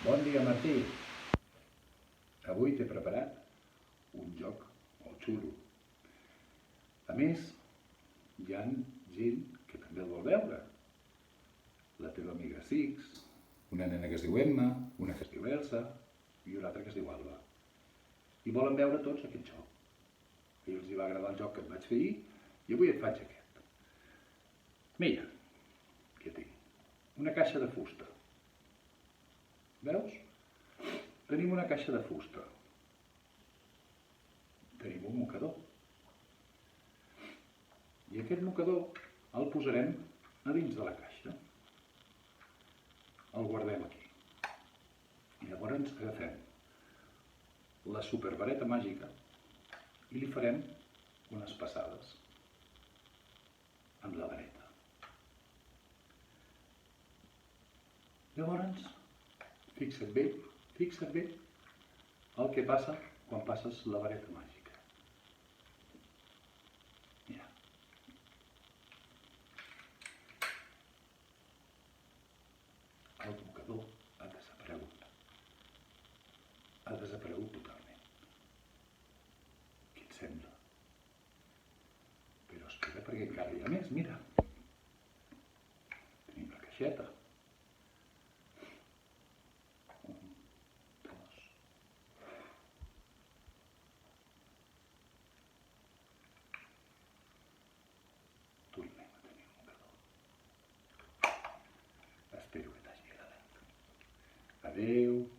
Bon dia, Martí. Avui t'he preparat un joc molt xulo. A més, hi ha gent que també el vol veure. La teva amiga Six, una nena que es diu Emma, una que es diu Elsa i una altra que es diu Alba. I volen veure tots aquest joc. A ells els va agradar el joc que et vaig fer ahir i avui et faig aquest. Mira, aquí tinc. Una caixa de fusta. Veus? Tenim una caixa de fusta. Tenim un mocador. I aquest mocador el posarem a dins de la caixa. El guardem aquí. I llavors agafem la supervareta màgica i li farem unes passades amb la vareta. Llavors, fixa't bé el que passa quan passes la vareta màgica. Mira. El mocador ha desaparegut. Ha desaparegut totalment. Què et sembla? Però espera, perquè encara hi ha més, mira. Tenim la caixeta. Tornem a tenir un mocador. Espero que t'hagi agradat. Adéu.